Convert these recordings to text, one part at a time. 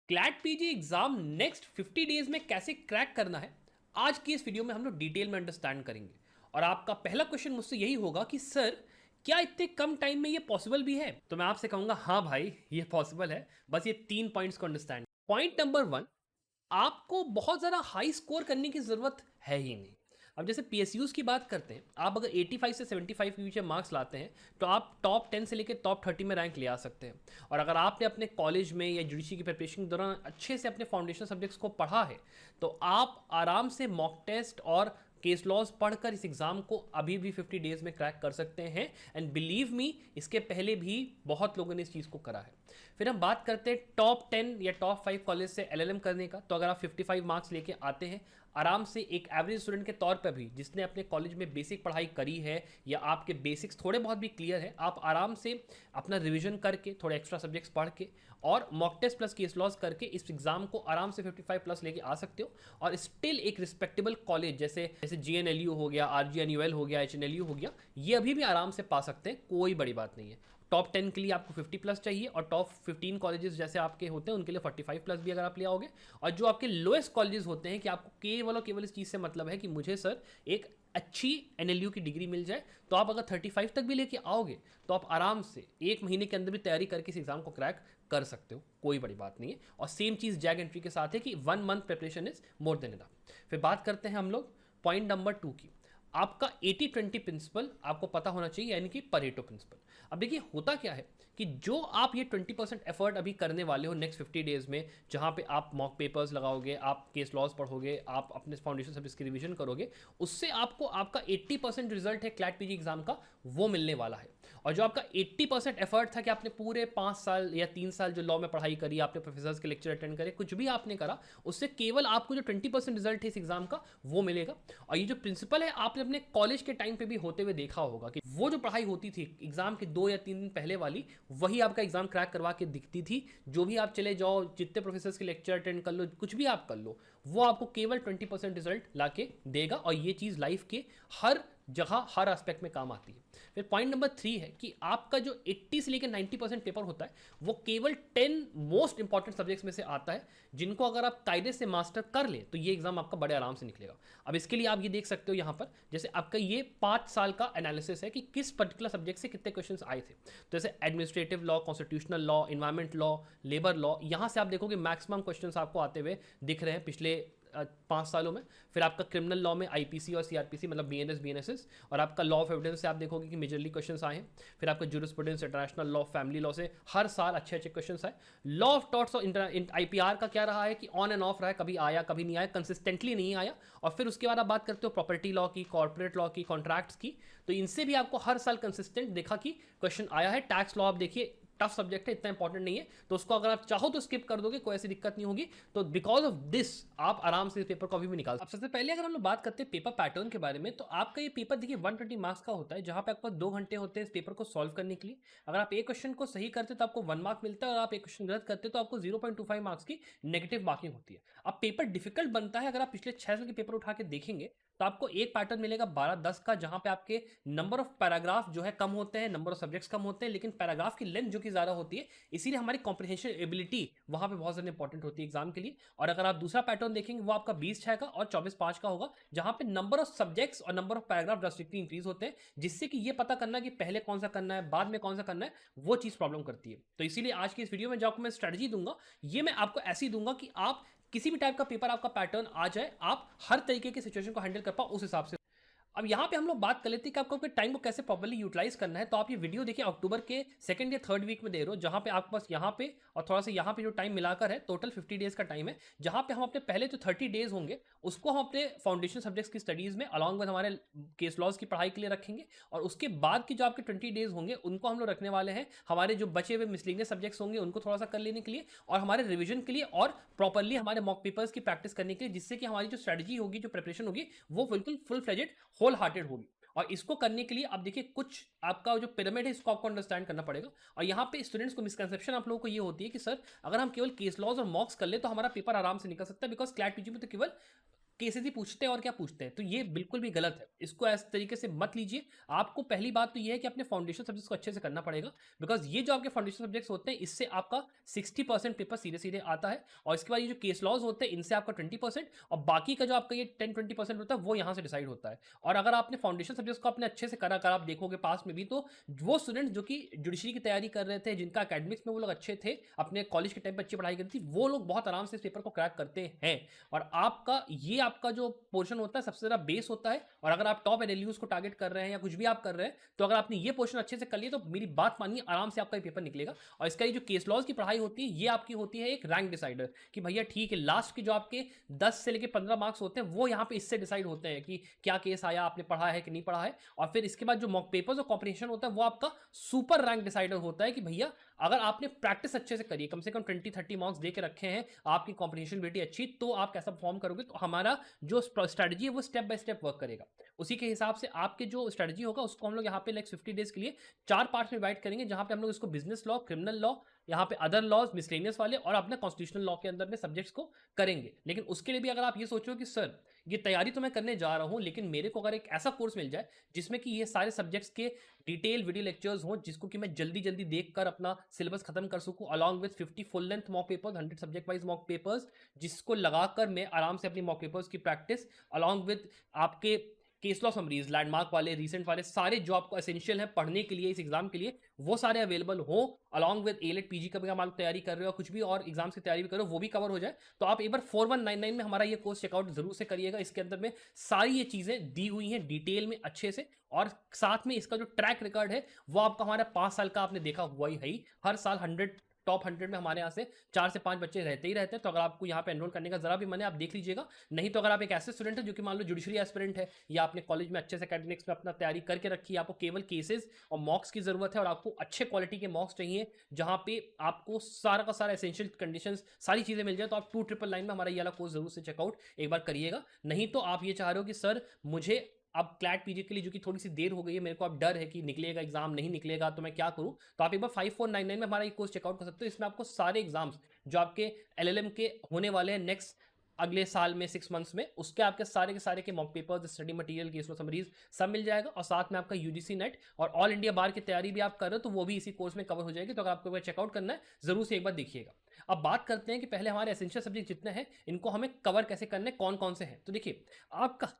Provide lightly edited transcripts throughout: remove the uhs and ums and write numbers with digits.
CLAT PG exam next 50 days में कैसे crack करना है, आज की इस वीडियो में हम लोग डिटेल में अंडरस्टैंड करेंगे। और आपका पहला क्वेश्चन मुझसे यही होगा कि सर, क्या इतने कम टाइम में ये पॉसिबल भी है? तो मैं आपसे कहूंगा हाँ भाई, ये पॉसिबल है। बस ये 3 पॉइंट्स को अंडरस्टैंड। पॉइंट नंबर 1, आपको बहुत ज़्यादा हाई स्कोर करने की ज़रूरत है ही नहीं। अब जैसे पीएसयूज़ की बात करते हैं, आप अगर 85 से 75 के बीच में मार्क्स लाते हैं तो आप टॉप 10 से लेकर टॉप 30 में रैंक ले आ सकते हैं। और अगर आपने अपने कॉलेज में या जुडिशरी की प्रिपरेशन के दौरान अच्छे से अपने फाउंडेशन सब्जेक्ट्स को पढ़ा है तो आप आराम से मॉक टेस्ट और केस लॉज पढ़कर इस एग्जाम को अभी भी 50 डेज में क्रैक कर सकते हैं। एंड बिलीव मी, इसके पहले भी बहुत लोगों ने इस चीज़ को करा है। फिर हम बात करते हैं टॉप 10 या टॉप 5 कॉलेज से एलएलएम करने का। तो अगर आप 55 मार्क्स लेके आते हैं आराम से, एक एवरेज स्टूडेंट के तौर पर भी जिसने अपने कॉलेज में बेसिक पढ़ाई करी है या आपके बेसिक्स थोड़े बहुत भी क्लियर है, आप आराम से अपना रिवीजन करके थोड़े एक्स्ट्रा सब्जेक्ट्स पढ़ के और mock test plus case laws करके इस एग्जाम को आराम से 55 प्लस लेके आ सकते हो। और स्टिल एक रिस्पेक्टेबल कॉलेज जैसे जैसे जीएनएलयू हो गया, आरजीएनयूएल हो गया, एचएनएलयू हो गया, ये अभी भी आराम से पा सकते हैं, कोई बड़ी बात नहीं है। टॉप 10 के लिए आपको 50 प्लस चाहिए और टॉप 15 कॉलेजेस जैसे आपके होते हैं उनके लिए 45 प्लस भी अगर आप ले आओगे। और जो आपके लोएस्ट कॉलेजेस होते हैं कि आपको केवल और केवल इस चीज़ से मतलब है कि मुझे सर एक अच्छी एनएलयू की डिग्री मिल जाए, तो आप अगर 35 तक भी लेके आओगे तो आप आराम से 1 महीने के अंदर भी तैयारी करके इस एग्जाम को क्रैक कर सकते हो, कोई बड़ी बात नहीं है। और सेम चीज़ जैग एंट्री के साथ है कि 1 month preparation is more than enough. फिर बात करते हैं हम लोग पॉइंट नंबर 2 की। आपका 80-20 प्रिंसिपल आपको पता होना चाहिए, यानी कि परेटो प्रिंसिपल। अब देखिए होता क्या है कि जो आप ये 20% एफर्ट अभी करने वाले हो नेक्स्ट 50 डेज में, जहां पे आप मॉक पेपर्स लगाओगे, आप केस लॉज पढ़ोगे, आप अपने फाउंडेशन सब्जेक्ट्स की रिवीजन करोगे, उससे आपको आपका 80% रिजल्ट है क्लैट पीजी एग्जाम का, वो मिलने वाला है। और जो आपका 80% एफर्ट था कि आपने पूरे 5 साल या 3 साल जो लॉ में पढ़ाई करी, आपने प्रोफेसर्स के लेक्चर अटेंड करे, कुछ भी आपने करा, उससे केवल आपको जो 20% रिजल्ट है इस एग्जाम का वो मिलेगा। और ये जो प्रिंसिपल है, आपने अपने कॉलेज के टाइम पे भी होते हुए देखा होगा कि वो जो पढ़ाई होती थी एग्जाम के 2 या 3 दिन पहले वाली, वही आपका एग्जाम क्रैक करवा के दिखती थी। जो भी आप चले जाओ, जितने प्रोफेसर्स के लेक्चर अटेंड कर लो, कुछ भी आप कर लो, वो आपको केवल 20% रिजल्ट लाके देगा। और ये चीज़ लाइफ के हर जगह हर एस्पेक्ट में काम आती है। फिर पॉइंट नंबर 3 है कि आपका जो 80 से लेकर 90% पेपर होता है वो केवल 10 मोस्ट इंपॉर्टेंट सब्जेक्ट्स में से आता है, जिनको अगर आप कायदे से मास्टर कर ले तो ये एग्जाम आपका बड़े आराम से निकलेगा। अब इसके लिए आप ये देख सकते हो यहाँ पर, जैसे आपका ये 5 साल का एनालिसिस है कि किस पर्टिकुलर सब्जेक्ट से कितने क्वेश्चंस आए थे। तो जैसे administrative law, constitutional law, environment law, labour law, यहाँ से आप देखोगे मैक्सिमम क्वेश्चंस आपको आते हुए दिख रहे हैं पिछले 5 सालों में। फिर आपका क्रिमिनल लॉ में आईपीसी और सीआरपीसी मतलब बीएनएस बीएनएसएस, और आपका लॉ ऑफ एविडेंस से आप देखोगे कि मेजरली क्वेश्चंस आए हैं। फिर आपका jurisprudence, international law, family law से हर साल अच्छे अच्छे क्वेश्चंस आए। लॉ ऑफ टॉर्ट्स और आईपीआर का क्या रहा है कि ऑन एंड ऑफ रहा है, कभी आया कभी नहीं आया, कंसिस्टेंटली नहीं आया। और फिर उसके बाद आप बात करते हो प्रॉपर्टी लॉ की, कॉर्पोरेट लॉ की, कॉन्ट्रैक्ट्स की, तो इनसे भी आपको हर साल कंसिस्टेंट देखा कि क्वेश्चन आया है। टैक्स लॉ आप देखिए टफ सब्जेक्ट है, इतना इंपॉर्टेंट नहीं है, तो उसको अगर आप चाहो तो स्किप कर दोगे, कोई ऐसी दिक्कत नहीं होगी। तो बिकॉज ऑफ दिस आप आराम से इस पेपर को अभी भी निकाल। अब सबसे पहले अगर हम लोग बात करते हैं पेपर पैटर्न के बारे में, तो आपका ये पेपर देखिए 120 मार्क्स का होता है, जहां पे आपको 2 घंटे होते हैं इस पेपर को सॉल्व करने के लिए। अगर आप एक क्वेश्चन को सही करते तो आपको 1 मार्क मिलता है, और आप एक क्वेश्चन गलत करते तो आपको 0.25 मार्क्स की नेगेटिव मार्किंग होती है। अब पेपर डिफिकल्ट बनता है, अगर आप पिछले 6 साल के पेपर उठा के देखेंगे तो आपको एक पैटर्न मिलेगा 12-10 का, जहां पे आपके नंबर ऑफ पैराग्राफ जो है कम होते हैं, नंबर ऑफ सब्जेक्ट्स कम होते हैं, लेकिन पैराग्राफ की लेंथ जो कि ज्यादा होती है, इसीलिए हमारी कॉम्प्रिहेंशन एबिलिटी वहां पे बहुत ज्यादा इंपॉर्टेंट होती है एग्जाम के लिए। और अगर आप दूसरा पैटर्न देखेंगे वो आपका 20-6 का और 24-5 का होगा, जहां पे नंबर ऑफ सब्जेक्ट्स और number of paragraph drastically increase होते हैं, जिससे कि ये पता करना कि पहले कौन सा करना है बाद में कौन सा करना है, वो चीज प्रॉब्लम करती है। तो इसीलिए आज की इस वीडियो में जो आपको मैं स्ट्रेटजी दूंगा, ये मैं आपको ऐसी दूंगा कि आप किसी भी टाइप का पेपर आपका पैटर्न आ जाए, आप हर तरीके की सिचुएशन को हैंडल कर पाओ उस हिसाब से। अब यहाँ पे हम लोग बात कर लेते हैं कि आपको अपने टाइम को कैसे प्रॉपर्ली यूटिलाइज करना है। तो आप ये वीडियो देखिए अक्टूबर के 2nd या 3rd वीक में दे रहे हो, जहाँ पे आपके पास यहाँ पे और थोड़ा सा यहाँ पे जो टाइम मिलाकर है टोटल 50 डेज का टाइम है, जहाँ पे हम अपने पहले जो 30 डेज होंगे उसको हम अपने फाउंडेशन सब्जेक्ट्स की स्टडीज में अलॉन्ग विद हमारे केस लॉज की पढ़ाई के लिए रखेंगे। और उसके बाद की जो आपके 20 डेज होंगे उनको हम लोग रखने वाले हैं हमारे जो बचे हुए मिसलिनियस सब्जेक्ट्स होंगे उनको थोड़ा सा कर लेने के लिए, और हमारे रिविजन के लिए, और प्रॉपरली हमारे मॉक पेपर्स की प्रैक्टिस करने के लिए, जिससे कि हमारी जो स्ट्रेटजी होगी, जो प्रिपरेशन होगी, वो बिल्कुल फुल फ्लेजेड होल हार्टेड होगी। और इसको करने के लिए अब देखिए कुछ आपका जो पिरामिड है इसको आपको अंडरस्टैंड करना पड़ेगा। और यहाँ पे स्टूडेंट्स को मिसकंसेप्शन आप लोगों को ये होती है कि सर अगर हम केवल केस लॉज और मॉक्स कर ले तो हमारा पेपर आराम से निकल सकता है, बिकॉज क्लैट पीजी में तो केवल केसेस ही पूछते हैं और क्या पूछते हैं, तो ये बिल्कुल भी गलत है। इसको इस तरीके से मत लीजिए। आपको पहली बात तो ये है कि अपने फाउंडेशन सब्जेक्ट्स को अच्छे से करना पड़ेगा, बिकॉज ये जो आपके फाउंडेशन सब्जेक्ट्स होते हैं इससे आपका 60% पेपर सीधे सीधे आता है, और इसके बाद ये जो केस लॉज होते हैं इनसे आपका 20%, और बाकी का जो आपका ये 10-20% होता है वो यहाँ से डिसाइड होता है। और अगर आपने फाउंडेशन सब्जेक्ट्स को अपने अच्छे से करा कर आप देखोगे पास में भी, तो वो स्टूडेंट्स जो कि जुडिशरी की तैयारी कर रहे थे, जिनका एकेडमिक्स में वो लोग अच्छे थे, अपने कॉलेज के टाइम पर अच्छी पढ़ाई करती थी, वो लोग बहुत आराम से इस पेपर को क्रैक करते हैं। और आपका जो पोर्शन होता है सबसे ज्यादा बेस होता है। और अगर आप टॉप एनएलयूज को टारगेट कर रहे हैं या कुछ भी आप कर रहे हैं, तो अगर आपने ये पोर्शन अच्छे से कर लिया तो मेरी बात मानिए आराम से आपका ये पेपर निकलेगा। और इसका ये जो केस लॉज की पढ़ाई होती है ये आपकी होती है एक रैंक डिसाइडर, कि भैया ठीक है लास्ट के जो आपके 10 से लेकर 15 मार्क्स होते हैं वो यहाँ पे इससे डिसाइड होते हैं कि क्या केस आया, आपने पढ़ा है कि नहीं पढ़ा है। और फिर इसके बाद जो मॉक पेपर्स और कॉम्पिटिशन होता है वो आपका सुपर रैंक डिसाइडर होता है, कि भैया अगर आपने प्रैक्टिस अच्छे से करी, कम से कम 20-30 मार्क्स दे के रखे हैं, आपकी कॉम्पिटिशन बेटी अच्छी, तो आप कैसा परफॉर्म करोगे। तो हमारा जो स्ट्रेटजी है वो स्टेप बाय स्टेप वर्क करेगा। उसी के हिसाब से आपके जो स्ट्रेटजी होगा उसको हम लोग यहाँ पे लाइक 50 डेज के लिए 4 पार्ट्स में डिवाइड करेंगे, जहां पे हम लोग इसको बिजनेस लॉ, क्रिमिनल लॉ, यहाँ पे अदर लॉज, मिसलेनियस वाले, और अपने कॉन्स्टिट्यूशनल लॉ के अंदर में सब्जेक्ट्स को करेंगे। लेकिन उसके लिए भी अगर आप ये सोचो कि सर ये तैयारी तो मैं करने जा रहा हूं, लेकिन मेरे को अगर एक ऐसा कोर्स मिल जाए जिसमें कि ये सारे सब्जेक्ट्स के डिटेल वीडियो लेक्चर्स हो, जिसको कि मैं जल्दी जल्दी देखकर अपना सिलेबस खत्म कर सकूं, along with 50 full length mock papers, 100 subject wise mock papers, जिसको लगाकर मैं आराम से अपनी मॉक पेपर्स की प्रैक्टिस अलॉन्ग विद आपके केस लॉ समरीज, लैंडमार्क वाले, रीसेंट वाले, सारे जो आपको एसेंशियल है पढ़ने के लिए इस एग्जाम के लिए, वो सारे अवेलेबल हो, अलॉन्ग विद एलेट पीजी का भी आप तैयारी कर रहे हो, कुछ भी और एग्जाम्स की तैयारी भी करो, वो भी कवर हो जाए। तो आप एक बार 4199 में हमारा ये कोर्स चेकआउट जरूर से करिएगा। इसके अंदर में सारी ये चीजें दी हुई हैं डिटेल में अच्छे से, और साथ में इसका जो ट्रैक रिकॉर्ड है वो आपका हमारा 5 साल का आपने देखा हुआ ही है। हर साल 100 टॉप 100 में हमारे यहाँ से 4 से 5 बच्चे रहते ही रहते हैं। तो अगर आपको यहाँ पे एनरोल करने का जरा भी मन है आप देख लीजिएगा। नहीं तो अगर आप एक ऐसे स्टूडेंट है जो कि मान लो जुडिशरी एस्पिरेंट है, या आपने कॉलेज में अच्छे से एकेडमिक्स में अपना तैयारी करके रखी है, आपको केवल केसेस और मॉक्स की जरूरत है, और आपको अच्छे क्वालिटी के मॉक्स चाहिए जहां पे आपको सारा का सारा एसेंशियल कंडीशंस सारी चीजें मिल जाए, तो आप 2999 में हमारा ये वाला कोर्स जरूर से चेकआउट एक बार करिएगा। नहीं तो आप ये चाह रहे हो कि सर मुझे अब क्लैट पीजी के लिए जो कि थोड़ी सी देर हो गई है, मेरे को अब डर है कि निकलेगा एग्जाम नहीं निकलेगा तो मैं क्या करूं, तो आप एक बार 5499 में हमारा ये कोर्स चेकआउट कर सकते हो। इसमें आपको सारे एग्जाम्स जो आपके एलएलएम के होने वाले हैं नेक्स्ट अगले साल में 6 मंथ्स में, उसके आपके सारे के सारे के mock papers, study material, case law summaries सब मिल जाएगा। और साथ में आपका यूजीसी नेट और ऑल इंडिया बार की तैयारी भी आप कर रहे हो, तो वो भी इसी कोर्स में कवर हो जाएगी। तो अगर आपको चेकआउट करना है जरूर से एक बार देखिएगा। अब बात करते हैं कि पहले हमारे एसेंशियल सब्जेक्ट जितने हैं इनको हमें कवर कैसे करने, कौन कौन से हैं। तो देखिए आपका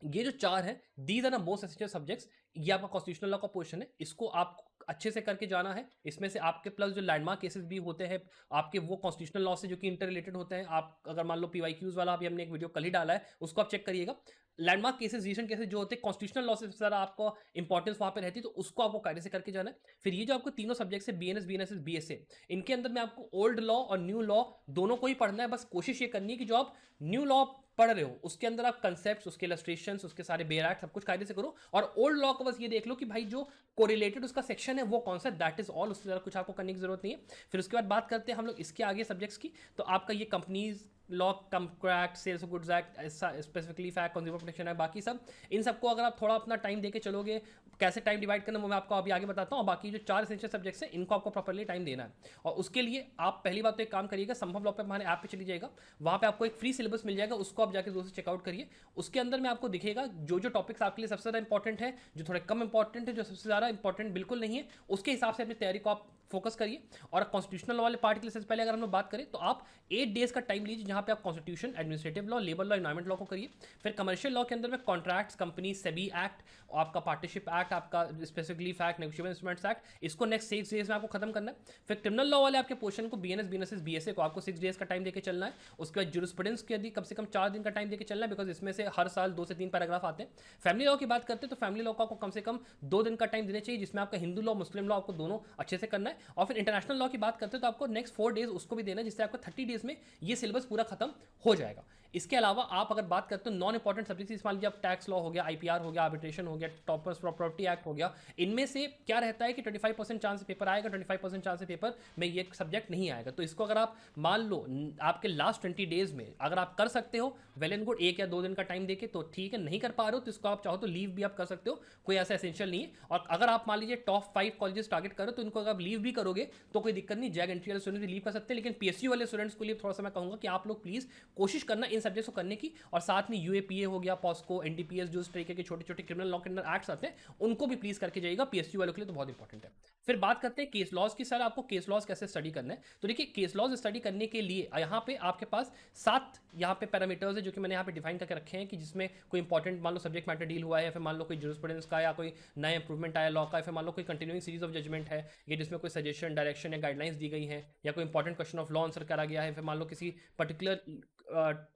ये जो 4 है, these are the most essential subjects. ये आपका कॉन्स्टिट्यूशनल लॉ का पोर्शन है, इसको आप अच्छे से करके जाना है। इसमें से आपके प्लस जो लैंडमार्क केसेस भी होते हैं आपके, वो कॉन्स्टिट्यूशनल लॉ से जो कि इंटर रिलेटेड होते हैं। आप अगर मान लो पीवाईक्यूज वाला अभी हमने एक वीडियो कल ही डाला है, उसको आप चेक करिएगा। लैंडमार्क केसेस, रीसेंट केसेस जो होते हैं कॉन्स्टिट्यूशनल लॉ से ज़्यादा आपको इंपॉर्टेंस वहाँ पे रहती है, तो उसको आपको कायदे से करके जाना है। फिर ये जो आपको तीनों सब्जेक्ट्स है, बीएनएस, बीएनएसएस, बीएसए, इनके अंदर में आपको ओल्ड लॉ और न्यू लॉ दोनों को ही पढ़ना है। बस कोशिश ये करनी है कि जो आप न्यू लॉ पढ़ रहे हो उसके अंदर आप कंसेप्ट्स, उसके इलस्ट्रेशंस, उसके सारे बेयर एक्ट सब कुछ कायदे से करो। और ओल्ड लॉ को बस ये देख लो कि भाई जो कोरिलेटेड उसका सेक्शन है वो कौन सा, दैट इज ऑल। उससे ज़्यादा कुछ आपको करने की जरूरत नहीं है। फिर उसके बाद बात करते हैं हम लोग इसके आगे सब्जेक्ट्स की। तो आपका ये companies law, contract, sales of goods act, specifically fact, consumer protection act, बाकी सब, इन सबको अगर आप थोड़ा अपना टाइम देके चलोगे, कैसे टाइम डिवाइड करना वो मैं आपको अभी आगे बताता हूँ। और बाकी जो 4 एसेंशियल सब्जेक्ट्स हैं इनको आपको प्रॉपर्ली टाइम देना है। और उसके लिए आप पहली बात तो एक काम करिएगा, संभव लॉ पे हमारे ऐप पे चली जाएगा, वहाँ पे आपको एक फ्री सिलेबस मिल जाएगा, उसको आप जाकर दोस्तों चेकआउट करिए। उसके अंदर में आपको दिखेगा जो जो टॉपिक्स आपके लिए सबसे ज़्यादा इंपॉर्टेंट है, जो थोड़े कम इंपॉर्टेंट है, जो सबसे ज़्यादा इंपॉर्टेंट बिल्कुल नहीं है, उसके हिसाब से अपनी तैयारी को आप फोकस करिए। और कॉन्स्टिट्यूशनल लॉ वाले पार्ट के लिए सबसे पहले अगर हम लोग बात करें तो आप 8 डेज का टाइम लीजिए, जहां पे आप constitution, administrative law, labour law, environment law को करिए। फिर कमर्शियल लॉ के अंदर में कॉन्ट्रैक्ट्स, कंपनी, सेबी एक्ट, आपका पार्टनरशिप एक्ट, आपका specifically fact, negotiable instruments act, इसको नेक्स्ट 6 डेज में आपको खत्म करना है। फिर क्रिमिनल लॉ वाले आपके पोर्शन को बीएनएस, बीएनएसएस, बीएसए को आपको 6 डेज का टाइम देकर चलना है। उसके बाद ज्यूरिस्प्रूडेंस के यदि कम से कम 4 दिन का टाइम देकर चलना है, बिकॉज इसमें से हर साल 2 से 3 पैराग्राफ आते हैं। फैमिली लॉ की बात करते हैं तो फैमिली लॉ को आपको कम से कम 2 दिन का टाइम देना चाहिए, जिसमें आपका हिंदू लॉ, मुस्लिम लॉ आपको दोनों अच्छे से करना है। और फिर इंटरनेशनल लॉ की बात करते हैं तो आपको नेक्स्ट 4 डेज उसको भी देना है, जिससे आपको 30 डेज में ये सिलेबस पूरा खत्म हो जाएगा। इसके अलावा आप अगर बात करते हो नॉन इंपॉर्टेंट सब्जेक्ट्स, मान लीजिए आप टैक्स लॉ हो गया, आईपीआर हो गया, आर्बिट्रेशन हो गया, टॉपर्स प्रॉपर्टी एक्ट हो गया, इनमें से क्या रहता है कि 25% चांस पेपर आएगा, 25% चांस पेपर में ये सब्जेक्ट नहीं आएगा। तो इसको अगर आप मान लो आपके लास्ट 20 डेज में अगर आप कर सकते हो, वेल एंड गुड, 1 या 2 दिन का टाइम देके तो ठीक है। नहीं कर पा रहे हो तो इसको आप चाहो तो लीव भी आप कर सकते हो, कोई ऐसा एसेंशियल नहीं है। और अगर आप मान लीजिए टॉप 5 कॉलेजेस टारगेट करो तो इनको अगर आप लीव भी करोगे तो कोई दिक्कत नहीं, जैग एंट्री वाले स्टूडेंट भी लीव कर सकते हैं, लेकिन पीएसयू वाले स्टूडेंट्स को लिए थोड़ा सा मैं कहूँगा कि आप लोग प्लीज़ कोशिश करना इन सब्जेक्ट्स को करने की, और साथ में यूएपीए हो गया, पॉस्को, एनडीपीएस, जो इस तरीके के छोटे छोटे क्रिमिनल लॉ के अंदर एक्ट्स आते हैं उनको भी प्लीज़ करके जाइएगा, पीएसयू वालों के लिए तो बहुत इंपॉर्टेंट है। फिर बात करते हैं केस लॉज की। सर आपको केस लॉज कैसे स्टडी करना है? तो देखिए केस लॉज स्टडी करने के लिए यहाँ पे आपके पास 7 यहाँ पे पैरामीटर्स है जो कि मैंने यहाँ पे डिफाइन करके रखे हैं कि जिसमें कोई इंपॉर्टेंट मान लो सब्जेक्ट मैटर डील हुआ है, या फिर मान लो कोई जूरिस्प्रूडेंस का या कोई नया इंप्रूवमेंट आया लॉ का, या फिर मान लो कोई कंटिन्यूइंग सीरीज ऑफ जजमेंट है ये जिसमें कोई सजेशन, डायरेक्शन या गाइडलाइंस दी गई है, या कोई important question of law answer करा गया है, फिर मान लो किसी पर्टिकुलर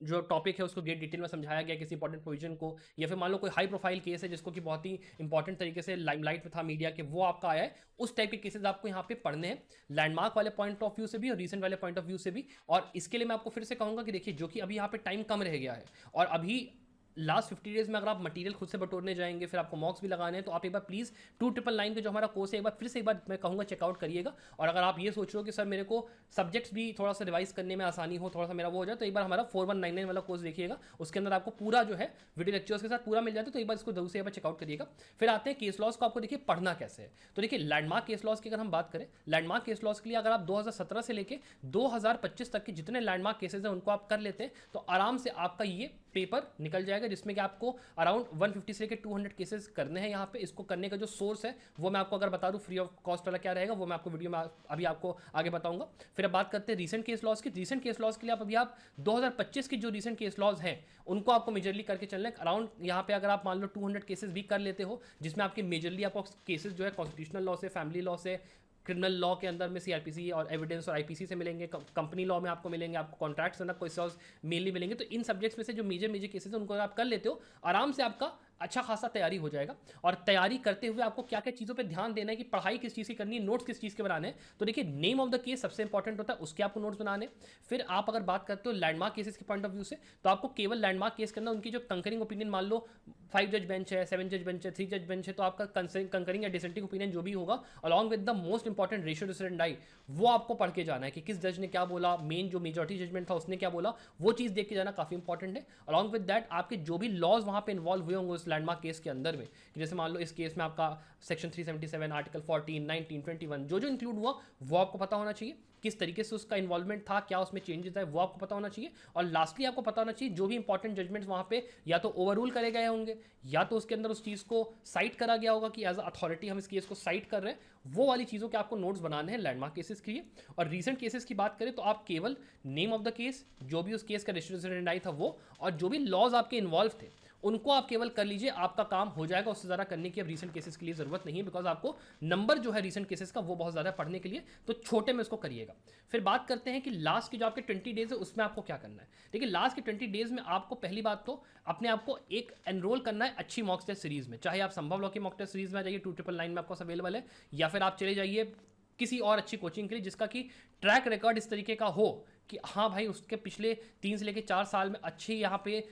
जो टॉपिक है उसको ग्रेट डिटेल में समझाया गया किसी इंपॉर्टेंट प्रोविजन को, या फिर मान लो कोई हाई प्रोफाइल केस है जिसको कि बहुत ही इंपॉर्टेंट तरीके से लाइमलाइट में था मीडिया के, वो आपका आया है, उस टाइप के केसेस आपको यहाँ पे पढ़ने हैं, लैंडमार्क वाले पॉइंट ऑफ व्यू से भी और रीसेंट वाले पॉइंट ऑफ व्यू से भी। और इसके लिए मैं आपको फिर से कहूँगा कि देखिए जो कि अभी यहाँ पे टाइम कम रह गया है, और अभी लास्ट 50 डेज में अगर आप मटेरियल खुद से बटोरने जाएंगे, फिर आपको मॉक्स भी लगाने हैं, तो आप एक बार प्लीज़ 2999 का जो हमारा कोर्स है एक बार फिर से एक बार मैं कहूँगा चेकआउट करिएगा। और अगर आप ये सोच रहे हो कि सर मेरे को सब्जेक्ट्स भी थोड़ा सा रिवाइज करने में आसानी हो, थोड़ा सा मेरा वो हो जाए, तो एक बार हमारा 4199 वाला कोर्स देखिएगा, उसके अंदर आपको पूरा जो है वीडियो लेक्चर्स के साथ पूरा मिल जाता है, तो एक बार इसको जरूर से एक बार चेकआउट करिएगा। फिर आते हैं केस लॉज को, आपको देखिए पढ़ना कैसे है। तो देखिए लैंडमार्क केस लॉज की अगर हम बात करें, लैंडमार्क केस लॉज के लिए अगर आप 2017 से लेके 2025 तक के जितने लैंडमार्क केसेस हैं उनको आप कर लेते हैं, तो आराम से आपका ये पेपर निकल जाएगा, जिसमें कि आपको अराउंड 150 से लेकर 200 केसेस करने हैं यहाँ पे। इसको करने का जो सोर्स है वो मैं आपको अगर बता दूं फ्री ऑफ कॉस्ट वाला क्या रहेगा, वो मैं आपको वीडियो में अभी आपको आगे बताऊंगा। फिर अब बात करते हैं रीसेंट केस लॉज की। रीसेंट केस लॉज के लिए आप 2025 की जो रीसेंट केस लॉज हैं उनको आपको मेजरली करके चलना है। अराउंड यहाँ पे अगर आप मान लो 200 केसेस भी कर लेते हो, जिसमें आपके मेजरली आपको केसेस जो है कॉन्स्टिट्यूशनल लॉ से, फैमिली लॉ से, क्रिमिनल लॉ के अंदर में सीआरपीसी और एविडेंस और आईपीसी से मिलेंगे, कंपनी लॉ में आपको मिलेंगे, आपको कॉन्ट्रैक्ट्स अंदर कोई मेनली मिलेंगे, तो इन सब्जेक्ट्स में से जो मेजर केसेस हैं उनको आप कर लेते हो, आराम से आपका अच्छा खासा तैयारी हो जाएगा। और तैयारी करते हुए आपको क्या क्या चीज़ों पे ध्यान देना है कि पढ़ाई किस चीज़ की करनी है, नोट्स किस चीज़ के बनाने हैं। तो देखिए नेम ऑफ द केस सबसे इंपॉर्टेंट होता है, उसके आपको नोट्स बनाने। फिर आप अगर बात करते हो लैंडमार्क केसेस के पॉइंट ऑफ व्यू से, तो आपको केवल लैंडमार्क केस करना, उनकी जो कंकरिंग ओपिनियन मान लो 5 जज बेंच है, 7 जज बेंच है, 3 जज बेंच है, तो आपका कंकरिंग या डिसेंटिंग ओपिनियन जो भी होगा along with the most important ratio decidendi, वो आपको पढ़ के जाना है कि किस जज ने क्या बोला, मेन जो मेजॉरिटी जजमेंट था उसने क्या बोला, वो चीज़ देख के जाना काफ़ी इंपॉर्टेंट है। अलॉन्ग विद दैट आपके जो भी लॉज वहाँ पे इन्वॉल्व हुए होंगे उस लैंडमार्क केस के अंदर में, कि जैसे मान लो इस केस में आपका सेक्शन 377, आर्टिकल 14, 19, 21 जो जो इंक्लूड हुआ वो आपको पता होना चाहिए, किस तरीके से उसका इन्वॉल्वमेंट था, क्या उसमें चेंजेस है वो आपको पता होना चाहिए। और लास्टली आपको पता होना चाहिए जो भी इंपॉर्टेंट जजमेंट्स वहाँ पे या तो ओवररूल करे गए होंगे, या तो उसके अंदर उस चीज़ को साइट करा गया होगा कि एज अ अथॉरिटी हम इस केस को साइट कर रहे हैं, वो वाली चीज़ों के आपको नोट्स बनाने हैं लैंडमार्क केसेस के लिए। और रीसेंट केसेस की बात करें तो आप केवल नेम ऑफ द केस, जो भी उस केस का रेजिस्ट्रेशन आई था वो, और जो भी लॉज आपके इन्वॉल्व थे उनको आप केवल कर लीजिए, आपका काम हो जाएगा। उससे ज़्यादा करने की अब रीसेंट केसेस के लिए ज़रूरत नहीं है, बिकॉज आपको नंबर जो है रीसेंट केसेस का वो बहुत ज़्यादा पढ़ने के लिए, तो छोटे में उसको करिएगा। फिर बात करते हैं कि लास्ट के जो आपके 20 डेज है उसमें आपको क्या करना है। देखिए लास्ट के 20 डेज में आपको पहली बात तो अपने आप को एक एनरोल करना है अच्छी मॉक टेस्ट सीरीज में, चाहे आप संभव लॉ की मॉक टेस्ट सीरीज में आ जाइए, 2999 में आपको अवेलेबल है, या फिर आप चले जाइए किसी और अच्छी कोचिंग के लिए जिसका कि ट्रैक रिकॉर्ड इस तरीके का हो कि हाँ भाई उसके पिछले 3 से लेकर 4 साल में अच्छी यहाँ पे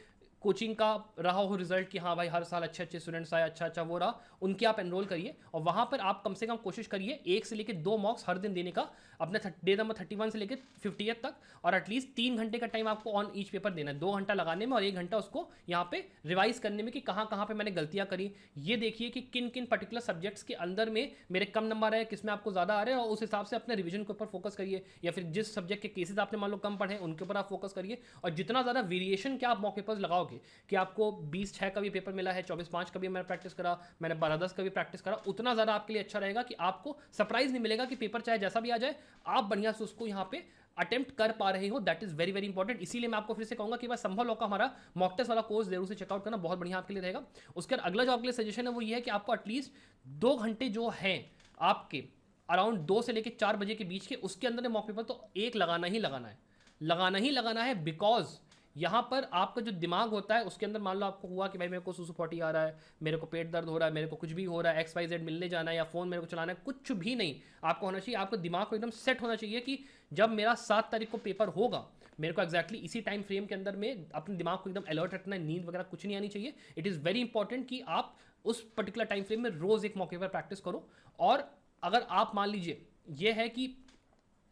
कोचिंग का रहा हो रिजल्ट, कि हाँ भाई हर साल अच्छे अच्छे स्टूडेंट्स आए, अच्छा अच्छा वो रहा, उनके आप एनरोल करिए। और वहाँ पर आप कम से कम कोशिश करिए 1 से लेकर 2 मॉक्स हर दिन देने का, अपने डे नंबर 31 से लेकर 50th तक, और एटलीस्ट 3 घंटे का टाइम आपको ऑन ईच पेपर देना है, 2 घंटा लगाने में और 1 घंटा उसको यहाँ पे रिवाइज करने में कि कहाँ कहाँ पे मैंने गलतियाँ करी। ये देखिए कि किन किन पर्टिकुलर सब्जेक्ट्स के अंदर में मेरे कम नंबर आए, किस में आपको ज़्यादा आ रहे हैं, और उस हिसाब से अपने रिविजन के ऊपर फोकस करिए, या फिर जिस सब्जेक्ट के केसेस आपने मान लो कम पढ़े उनके ऊपर आप फोकस करिए। और जितना ज़्यादा वेरिएशन के आप मॉक पेपर्स लगाओगे कि आपको 20/6 का भी पेपर मिला है, 24/5 का भी मैंने प्रैक्टिस करा, मैंने 12/10 का भी प्रैक्टिस करा, उतना ज़्यादा आपके लिए अच्छा रहेगा कि आपको सरप्राइज नहीं मिलेगा कि पेपर चाहे जैसा भी आ जाए आप बढ़िया से उसको यहाँ पे अटेम्प्ट कर पा रहे हो। That is very very important. इसीलिए मैं आपको फिर से कहूंगा कि बस संभव लॉ का हमारा मॉक टेस्ट वाला कोर्स जरूर से चेकआउट करना, बहुत बढ़िया आपके लिए रहेगा। उसके बाद अगला जो आपके लिए सजेशन है वो ये है कि आपको एटलीस्ट 2 घंटे जो हैं आपके अराउंड 2 से लेकर 4 बजे के बीच के, उसके अंदर मॉक पेपर तो एक लगाना ही लगाना है, लगाना ही लगाना है। बिकॉज यहाँ पर आपका जो दिमाग होता है उसके अंदर मान लो आपको हुआ कि भाई मेरे को सुसु पॉटी आ रहा है, मेरे को पेट दर्द हो रहा है, मेरे को कुछ भी हो रहा है, XYZ मिलने जाना है या फ़ोन मेरे को चलाना है, कुछ भी नहीं आपको होना चाहिए। आपको दिमाग को एकदम सेट होना चाहिए कि जब मेरा 7 तारीख को पेपर होगा, मेरे को एक्जैक्टली इसी टाइम फ्रेम के अंदर में अपने दिमाग को एकदम अलर्ट रखना है, नींद वगैरह कुछ नहीं आनी चाहिए। इट इज़ वेरी इंपॉर्टेंट कि आप उस पर्टिकुलर टाइम फ्रेम में रोज़ एक मौके पर प्रैक्टिस करो। और अगर आप मान लीजिए ये है कि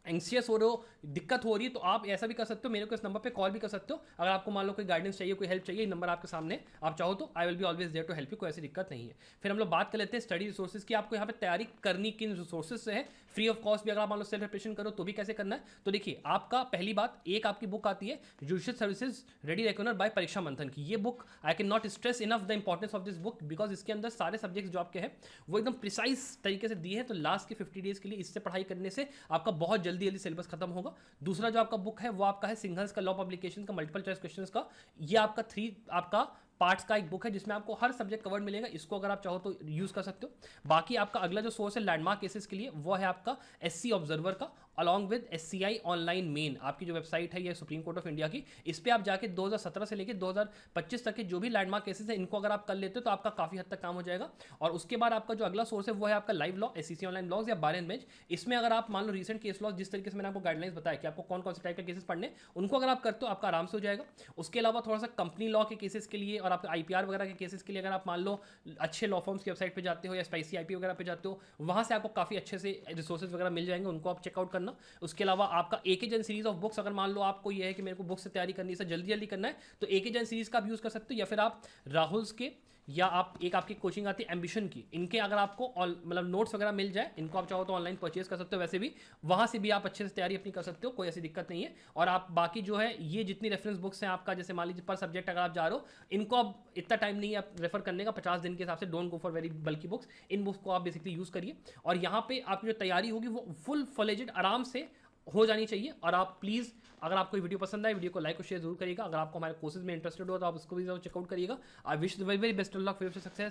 एंक्सियस हो रहे हो, दिक्कत हो रही है, तो आप ऐसा भी कर सकते हो, मेरे को इस नंबर पे कॉल भी कर सकते हो। अगर आपको मान लो कोई गाइडेंस चाहिए, कोई हेल्प चाहिए, नंबर आपके सामने, आप चाहो तो I will be always there to help you, कोई ऐसी दिक्कत नहीं है। फिर हम लोग बात कर लेते हैं स्टडी रिसोर्सेज की, आपको यहाँ पे तैयारी करनी किन रिसोर्सेज से है, फ्री ऑफ कॉस्ट भी अगर आप मान लो सेल्फ प्रिपरेशन करो तो भी कैसे करना है। तो देखिए, आपका पहली बात, एक आपकी बुक आती है judicial services ready reckoner by Pariksha Manthan की। ये book I can not stress enough the importance of this book, because इसके अंदर सारे सब्जेक्ट्स जो आपके हैं वो एकदम प्रिसाइज तरीके से दिए हैं। तो लास्ट के 50 डेज के लिए इससे पढ़ाई करने से आपका बहुत जल्दी जल्दी सिलेबस खत्म होगा। दूसरा जो आपका बुक है वो आपका है सिंघल्स का लॉ पब्लिकेशन का मल्टीपल चॉइस क्वेश्चंस का। ये आपका 3 आपका पार्ट्स का एक बुक है जिसमें आपको हर सब्जेक्ट कवर्ड मिलेगा, इसको अगर आप चाहो तो यूज कर सकते हो। बाकी आपका अगला जो सोर्स है लैंडमार्क केसेस के लिए, वो है आपका एससी ऑब्जर्वर का, along with SCI online main, आपकी जो वेबसाइट है ये सुप्रीम कोर्ट ऑफ इंडिया की, इस पे आप जाके 2017 से लेकर 2025 तक के जो भी लैंडमार्क केसेस हैं इनको अगर आप कर लेते हो तो आपका काफी हद तक काम हो जाएगा। और उसके बाद आपका जो अगला सोर्स है वो है आपका live law, SCC online laws या बार एंड बेंच। इसमें अगर आप मान लो रिसेंट केस लॉ, जिस तरीके से मैंने आपको गाइडलाइंस बताया कि आपको कौन कौन से टाइप के केसेस पढ़ने, उनको अगर आप करते हो आपका आराम से हो जाएगा। उसके अलावा थोड़ा सा कंपनी लॉ के केसेस के लिए और आपके आईपीआर वगैरह के केसेस के लिए अगर आप मान लो अच्छे लॉ फॉर्म्स की वेबसाइट पे जाते हो या स्पाइसी आईपी वगैरह पे जाते हो, वहां से आपको काफी अच्छे से रिसोर्सेज वगैरह मिल जाएंगे, उनको आप चेकआउट करना। उसके अलावा आपका एक ही जन सीरीज ऑफ बुक्स, अगर मान लो आपको ये है कि मेरे को बुक्स से तैयारी करनी है, जल्दी जल्दी करना है, तो एक ही जन सीरीज का आप यूज कर सकते हो, या फिर आप राहुल्स के, या आप एक आपकी कोचिंग आती है एम्बिशन की, इनके अगर आपको मतलब नोट्स वगैरह मिल जाए, इनको आप चाहो तो ऑनलाइन परचेज कर सकते हो, वैसे भी वहां से भी आप अच्छे से तैयारी अपनी कर सकते हो, कोई ऐसी दिक्कत नहीं है। और आप बाकी जो है ये जितनी रेफरेंस बुक्स हैं आपका, जैसे मान लीजिए पर सब्जेक्ट अगर आप जा रहे हो, इनको अब इतना टाइम नहीं है आप रेफर करने का, 50 दिन के हिसाब से, डोंट गो फॉर वेरी बल्कि बुक्स, इन बुक्स को आप बेसिकली यूज करिए। और यहाँ पे आपकी जो तैयारी होगी वो फुल फ्लेजेड आराम से हो जानी चाहिए। और आप प्लीज़, अगर आपको वीडियो पसंद आए, वीडियो को लाइक और शेयर जरूर करिएगा। अगर आपको हमारे कोर्सेज में इंटरेस्टेड हो तो आप उसको भी चेकआउट करिएगा। I wish the very very best of luck for your success.